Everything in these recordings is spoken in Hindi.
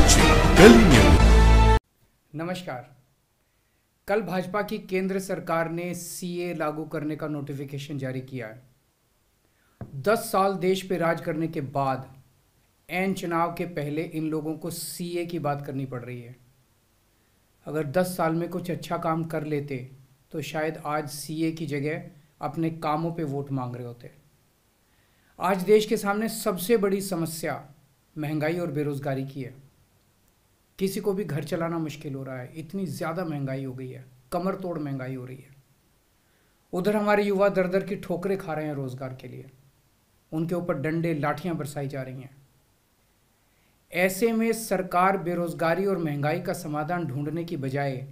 दिल्ली न्यूज। नमस्कार। कल भाजपा की केंद्र सरकार ने सीए लागू करने का नोटिफिकेशन जारी किया है। 10 साल देश पे राज करने के बाद ऐन चुनाव के पहले इन लोगों को सीए की बात करनी पड़ रही है। अगर 10 साल में कुछ अच्छा काम कर लेते तो शायद आज सीए की जगह अपने कामों पे वोट मांग रहे होते। आज देश के सामने सबसे बड़ी समस्या महंगाई और बेरोजगारी की है। किसी को भी घर चलाना मुश्किल हो रहा है, इतनी ज़्यादा महंगाई हो गई है, कमर तोड़ महंगाई हो रही है। उधर हमारे युवा दर दर की ठोकरें खा रहे हैं रोजगार के लिए, उनके ऊपर डंडे लाठियां बरसाई जा रही हैं। ऐसे में सरकार बेरोजगारी और महंगाई का समाधान ढूंढने की बजाय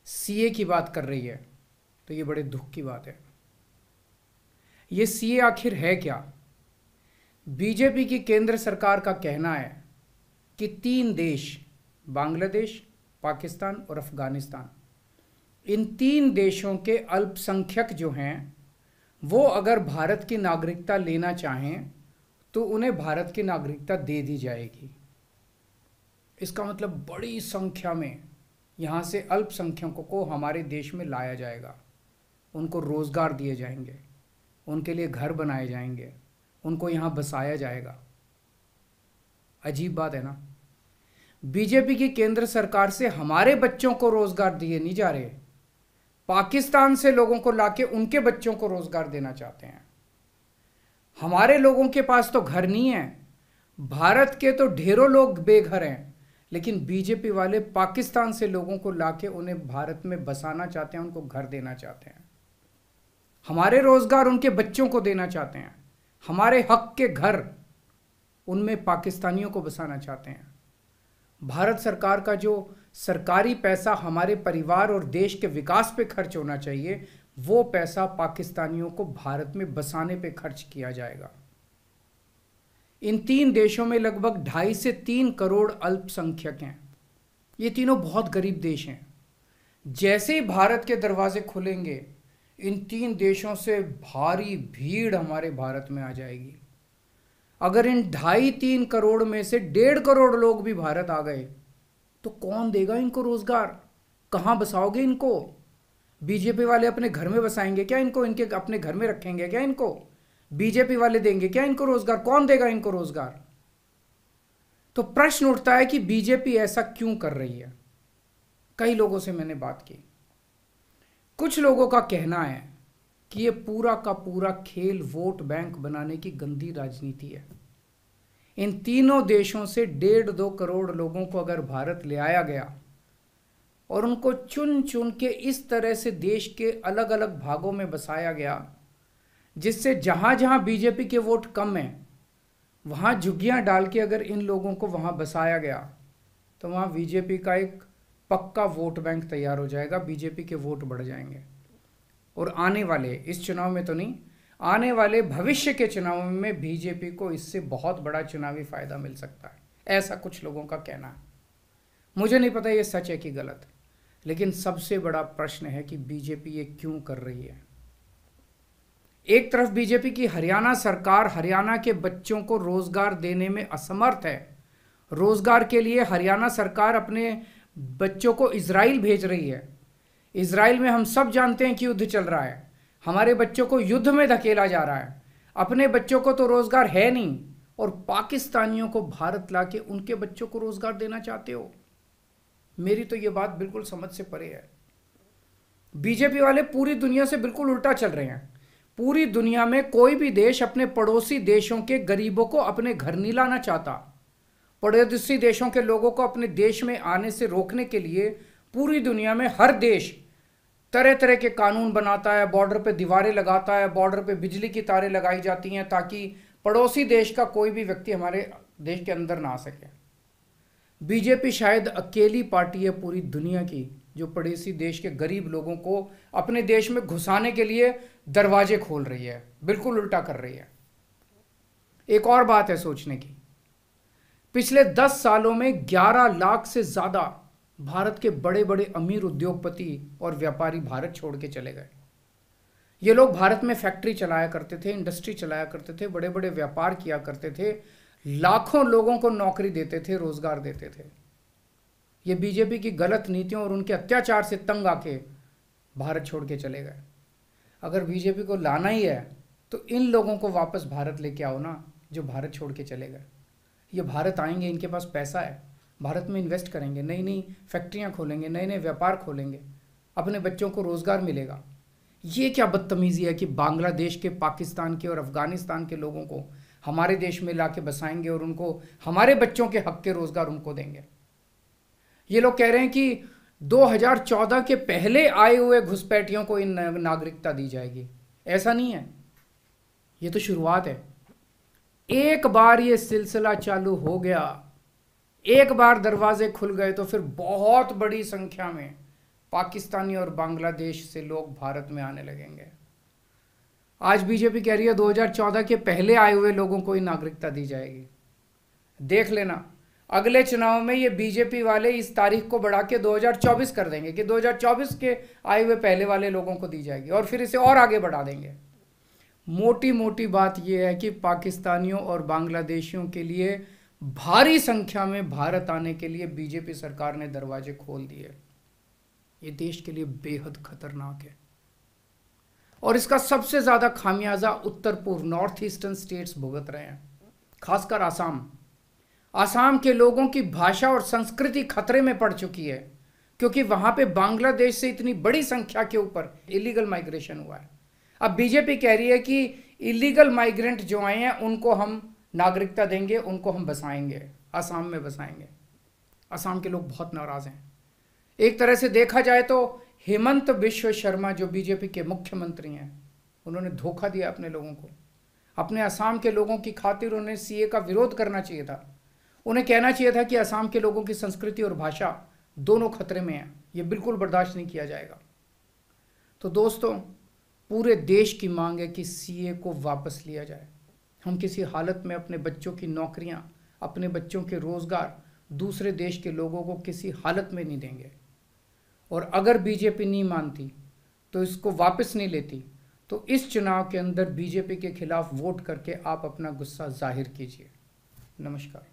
सीए की बात कर रही है, तो ये बड़े दुख की बात है। ये सीए आखिर है क्या? बीजेपी की केंद्र सरकार का कहना है कि 3 देश, बांग्लादेश, पाकिस्तान और अफगानिस्तान, इन 3 देशों के अल्पसंख्यक जो हैं वो अगर भारत की नागरिकता लेना चाहें तो उन्हें भारत की नागरिकता दे दी जाएगी। इसका मतलब बड़ी संख्या में यहाँ से अल्पसंख्यकों को हमारे देश में लाया जाएगा, उनको रोजगार दिए जाएंगे, उनके लिए घर बनाए जाएंगे, उनको यहाँ बसाया जाएगा। अजीब बात है ना। बीजेपी की केंद्र सरकार से हमारे बच्चों को रोजगार दिए नहीं जा रहे, पाकिस्तान से लोगों को लाके उनके बच्चों को रोजगार देना चाहते हैं। हमारे लोगों के पास तो घर नहीं है, भारत के तो ढेरों लोग बेघर हैं, लेकिन बीजेपी वाले पाकिस्तान से लोगों को लाके उन्हें भारत में बसाना चाहते हैं, उनको घर देना चाहते हैं। हमारे रोजगार उनके बच्चों को देना चाहते हैं, हमारे हक के घर उनमें पाकिस्तानियों को बसाना चाहते हैं। भारत सरकार का जो सरकारी पैसा हमारे परिवार और देश के विकास पे खर्च होना चाहिए, वो पैसा पाकिस्तानियों को भारत में बसाने पे खर्च किया जाएगा। इन 3 देशों में लगभग 2.5 से 3 करोड़ अल्पसंख्यक हैं। ये तीनों बहुत गरीब देश हैं। जैसे ही भारत के दरवाजे खुलेंगे, इन 3 देशों से भारी भीड़ हमारे भारत में आ जाएगी। अगर इन 2.5-3 करोड़ में से 1.5 करोड़ लोग भी भारत आ गए तो कौन देगा इनको रोजगार? कहाँ बसाओगे इनको? बीजेपी वाले अपने घर में बसाएंगे क्या इनको? इनके अपने घर में रखेंगे क्या इनको? बीजेपी वाले देंगे क्या इनको रोजगार? कौन देगा इनको रोजगार? तो प्रश्न उठता है कि बीजेपी ऐसा क्यों कर रही है। कई लोगों से मैंने बात की, कुछ लोगों का कहना है कि ये पूरा का पूरा खेल वोट बैंक बनाने की गंदी राजनीति है। इन तीनों देशों से 1.5-2 करोड़ लोगों को अगर भारत ले आया गया और उनको चुन चुन के इस तरह से देश के अलग अलग भागों में बसाया गया, जिससे जहां जहां बीजेपी के वोट कम हैं वहां झुग्गियां डाल के अगर इन लोगों को वहां बसाया गया तो वहां बीजेपी का एक पक्का वोट बैंक तैयार हो जाएगा, बीजेपी के वोट बढ़ जाएंगे। और आने वाले इस चुनाव में तो नहीं, आने वाले भविष्य के चुनाव में बीजेपी को इससे बहुत बड़ा चुनावी फायदा मिल सकता है, ऐसा कुछ लोगों का कहना है। मुझे नहीं पता ये सच है कि गलत, लेकिन सबसे बड़ा प्रश्न है कि बीजेपी ये क्यों कर रही है। एक तरफ बीजेपी की हरियाणा सरकार हरियाणा के बच्चों को रोजगार देने में असमर्थ है। रोजगार के लिए हरियाणा सरकार अपने बच्चों को इजराइल भेज रही है। इजराइल में हम सब जानते हैं कि युद्ध चल रहा है, हमारे बच्चों को युद्ध में धकेला जा रहा है। अपने बच्चों को तो रोजगार है नहीं और पाकिस्तानियों को भारत लाके उनके बच्चों को रोजगार देना चाहते हो। मेरी तो ये बात बिल्कुल समझ से परे है। बीजेपी वाले पूरी दुनिया से बिल्कुल उल्टा चल रहे हैं। पूरी दुनिया में कोई भी देश अपने पड़ोसी देशों के गरीबों को अपने घर नहीं लाना चाहता। पड़ोसी देशों के लोगों को अपने देश में आने से रोकने के लिए पूरी दुनिया में हर देश तरह तरह के कानून बनाता है, बॉर्डर पे दीवारें लगाता है, बॉर्डर पे बिजली की तारें लगाई जाती हैं ताकि पड़ोसी देश का कोई भी व्यक्ति हमारे देश के अंदर ना आ सके। बीजेपी शायद अकेली पार्टी है पूरी दुनिया की जो पड़ोसी देश के गरीब लोगों को अपने देश में घुसाने के लिए दरवाजे खोल रही है, बिल्कुल उल्टा कर रही है। एक और बात है सोचने की, पिछले 10 सालों में 11 लाख से ज्यादा भारत के बड़े बड़े अमीर उद्योगपति और व्यापारी भारत छोड़ के चले गए। ये लोग भारत में फैक्ट्री चलाया करते थे, इंडस्ट्री चलाया करते थे, बड़े बड़े व्यापार किया करते थे, लाखों लोगों को नौकरी देते थे, रोजगार देते थे। ये बीजेपी की गलत नीतियों और उनके अत्याचार से तंग आके भारत छोड़ के चले गए। अगर बीजेपी को लाना ही है तो इन लोगों को वापस भारत लेके आओ ना, जो भारत छोड़ के चले गए। ये भारत आएंगे, इनके पास पैसा है, भारत में इन्वेस्ट करेंगे, नई नई फैक्ट्रियां खोलेंगे, नए नए व्यापार खोलेंगे, अपने बच्चों को रोजगार मिलेगा। ये क्या बदतमीजी है कि बांग्लादेश के, पाकिस्तान के और अफगानिस्तान के लोगों को हमारे देश में लाके बसाएंगे और उनको हमारे बच्चों के हक के रोजगार उनको देंगे। ये लोग कह रहे हैं कि 2014 के पहले आए हुए घुसपैठियों को इन नागरिकता दी जाएगी। ऐसा नहीं है, ये तो शुरुआत है। एक बार ये सिलसिला चालू हो गया, एक बार दरवाजे खुल गए तो फिर बहुत बड़ी संख्या में पाकिस्तानी और बांग्लादेश से लोग भारत में आने लगेंगे। आज बीजेपी कह रही है 2014 के पहले आए हुए लोगों को ही नागरिकता दी जाएगी। देख लेना, अगले चुनाव में ये बीजेपी वाले इस तारीख को बढ़ा के 2024 कर देंगे कि 2024 के आए हुए पहले वाले लोगों को दी जाएगी और फिर इसे और आगे बढ़ा देंगे। मोटी मोटी बात यह है कि पाकिस्तानियों और बांग्लादेशियों के लिए भारी संख्या में भारत आने के लिए बीजेपी सरकार ने दरवाजे खोल दिए। ये देश के लिए बेहद खतरनाक है और इसका सबसे ज्यादा खामियाजा उत्तर पूर्व, नॉर्थ ईस्टर्न स्टेट्स भुगत रहे हैं, खासकर आसाम। आसाम के लोगों की भाषा और संस्कृति खतरे में पड़ चुकी है क्योंकि वहां पे बांग्लादेश से इतनी बड़ी संख्या के ऊपर इलीगल माइग्रेशन हुआ है। अब बीजेपी कह रही है कि इलीगल माइग्रेंट जो आए हैं उनको हम नागरिकता देंगे, उनको हम बसाएंगे, आसाम में बसाएंगे। आसाम के लोग बहुत नाराज हैं। एक तरह से देखा जाए तो हेमंत बिश्व शर्मा जो बीजेपी के मुख्यमंत्री हैं, उन्होंने धोखा दिया अपने लोगों को। अपने असम के लोगों की खातिर उन्हें सीए का विरोध करना चाहिए था। उन्हें कहना चाहिए था कि असम के लोगों की संस्कृति और भाषा दोनों खतरे में है, ये बिल्कुल बर्दाश्त नहीं किया जाएगा। तो दोस्तों, पूरे देश की मांग है कि सीए को वापस लिया जाए। हम किसी हालत में अपने बच्चों की नौकरियां, अपने बच्चों के रोजगार दूसरे देश के लोगों को किसी हालत में नहीं देंगे। और अगर बीजेपी नहीं मानती तो इसको वापस नहीं लेती तो इस चुनाव के अंदर बीजेपी के खिलाफ वोट करके आप अपना गुस्सा जाहिर कीजिए। नमस्कार।